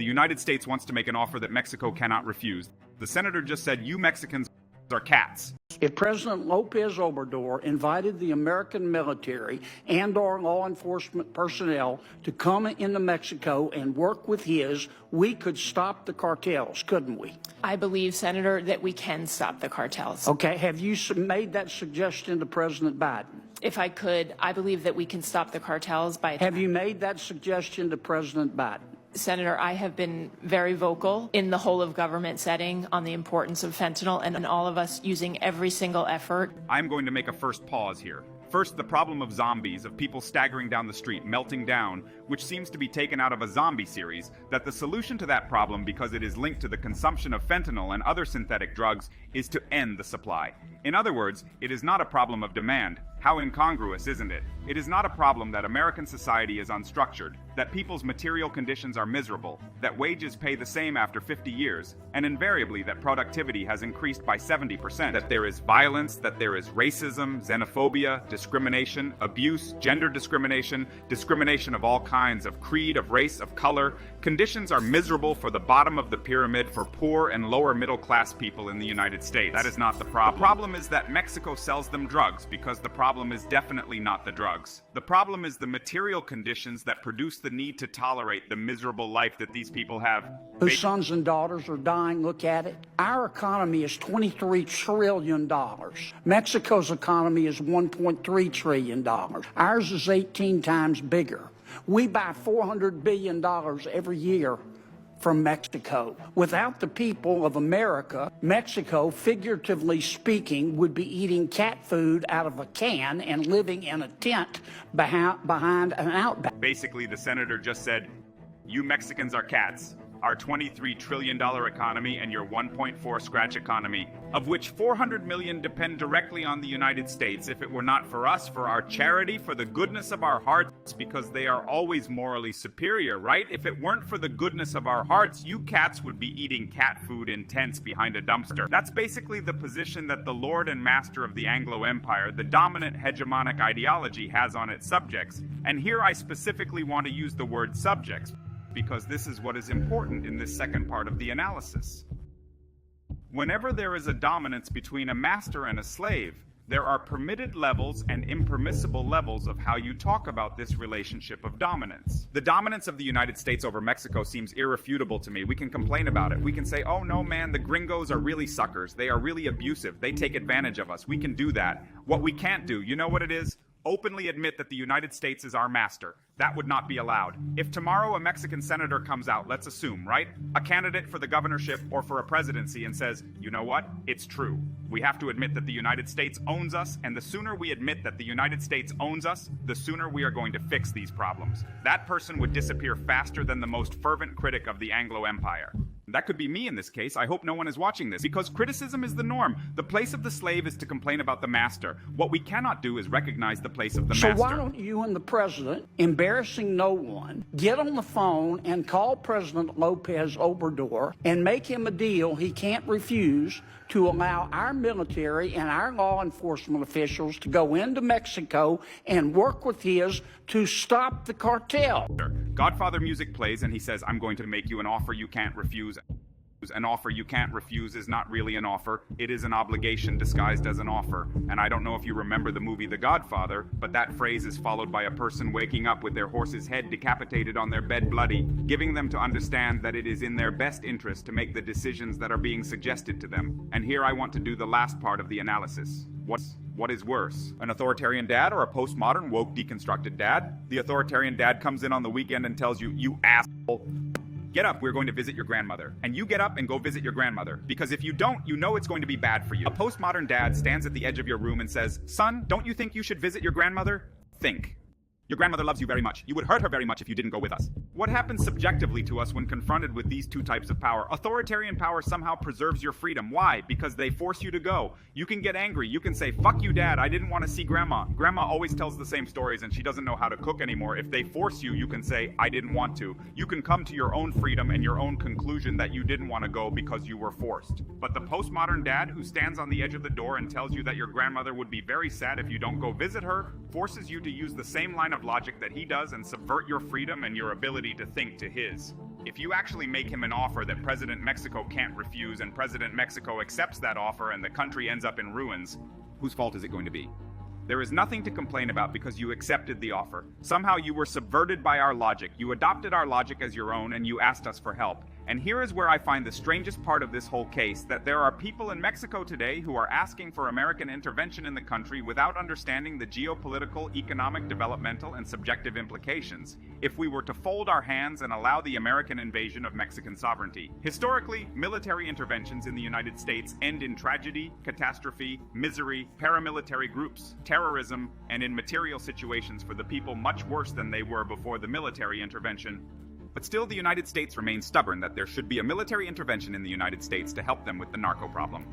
The United States wants to make an offer that Mexico cannot refuse. The senator just said, you Mexicans are cats. If President Lopez Obrador invited the American military and our law enforcement personnel to come into Mexico and work with his, we could stop the cartels, couldn't we? I believe, Senator, that we can stop the cartels. Okay, have you made that suggestion to President Biden? If I could, I believe that we can stop the cartels by... Have you made that suggestion to President Biden? Senator, I have been very vocal in the whole of government setting on the importance of fentanyl and all of us using every single effort. I'm going to make a first pause here. First, the problem of zombies, of people staggering down the street, melting down, which seems to be taken out of a zombie series, that the solution to that problem, because it is linked to the consumption of fentanyl and other synthetic drugs, is to end the supply. In other words, it is not a problem of demand. How incongruous, isn't it? It is not a problem that American society is unstructured, that people's material conditions are miserable, that wages pay the same after 50 years, and invariably that productivity has increased by 70%, that there is violence, that there is racism, xenophobia, discrimination, abuse, gender discrimination, discrimination of all kinds, of creed, of race, of color. Conditions are miserable for the bottom of the pyramid for poor and lower middle class people in the United States. That is not the problem. The problem is that Mexico sells them drugs, because the problem is definitely not the drugs. The problem is the material conditions that produce the need to tolerate the miserable life that these people have. Whose sons and daughters are dying, look at it. Our economy is $23 trillion. Mexico's economy is $1.3 trillion. Ours is 18 times bigger. We buy $400 billion every year from Mexico. Without the people of America, Mexico, figuratively speaking, would be eating cat food out of a can and living in a tent behind an outback. Basically, the senator just said, you Mexicans are cats. Our $23 trillion economy and your 1.4 scratch economy, of which 400 million depend directly on the United States. If it were not for us, for our charity, for the goodness of our hearts, because they are always morally superior, right? If it weren't for the goodness of our hearts, you cats would be eating cat food in tents behind a dumpster. That's basically the position that the Lord and Master of the Anglo Empire, the dominant hegemonic ideology, has on its subjects. And here I specifically want to use the word subjects, because this is what is important in this second part of the analysis. Whenever there is a dominance between a master and a slave, there are permitted levels and impermissible levels of how you talk about this relationship of dominance. The dominance of the United States over Mexico seems irrefutable to me. We can complain about it. We can say, oh no man, the gringos are really suckers. They are really abusive. They take advantage of us. We can do that. What we can't do, you know what it is? Openly admit that the United States is our master. That would not be allowed. If tomorrow a Mexican senator comes out, let's assume, right? A candidate for the governorship or for a presidency and says, you know what? It's true. We have to admit that the United States owns us, and the sooner we admit that the United States owns us, the sooner we are going to fix these problems. That person would disappear faster than the most fervent critic of the Anglo Empire. That could be me in this case. I hope no one is watching this, because criticism is the norm. The place of the slave is to complain about the master. What we cannot do is recognize the place of the master. So why don't you and the president, embarrassing no one, get on the phone and call President Lopez Obrador and make him a deal he can't refuse to allow our military and our law enforcement officials to go into Mexico and work with his to stop the cartel? Godfather music plays and he says, I'm going to make you an offer you can't refuse. An offer you can't refuse is not really an offer. It is an obligation disguised as an offer. And I don't know if you remember the movie The Godfather, but that phrase is followed by a person waking up with their horse's head decapitated on their bed bloody, giving them to understand that it is in their best interest to make the decisions that are being suggested to them. And here I want to do the last part of the analysis. What is worse? An authoritarian dad or a postmodern, woke, deconstructed dad? The authoritarian dad comes in on the weekend and tells you, you asshole, get up, we're going to visit your grandmother. And you get up and go visit your grandmother. Because if you don't, you know it's going to be bad for you. A postmodern dad stands at the edge of your room and says, son, don't you think you should visit your grandmother? Think. Your grandmother loves you very much. You would hurt her very much if you didn't go with us. What happens subjectively to us when confronted with these two types of power? Authoritarian power somehow preserves your freedom. Why? Because they force you to go. You can get angry. You can say, fuck you, dad, I didn't want to see grandma. Grandma always tells the same stories and she doesn't know how to cook anymore. If they force you, you can say, I didn't want to. You can come to your own freedom and your own conclusion that you didn't want to go because you were forced. But the postmodern dad who stands on the edge of the door and tells you that your grandmother would be very sad if you don't go visit her, forces you to use the same line of logic that he does and subvert your freedom and your ability to think to his. If you actually make him an offer that President Mexico can't refuse and President Mexico accepts that offer and the country ends up in ruins, whose fault is it going to be? There is nothing to complain about because you accepted the offer. Somehow you were subverted by our logic. You adopted our logic as your own and you asked us for help. And here is where I find the strangest part of this whole case, that there are people in Mexico today who are asking for American intervention in the country without understanding the geopolitical, economic, developmental, and subjective implications if we were to fold our hands and allow the American invasion of Mexican sovereignty. Historically, military interventions in the United States end in tragedy, catastrophe, misery, paramilitary groups, terrorism, and in material situations for the people much worse than they were before the military intervention. But still, the United States remains stubborn that there should be a military intervention in the United States to help them with the narco problem.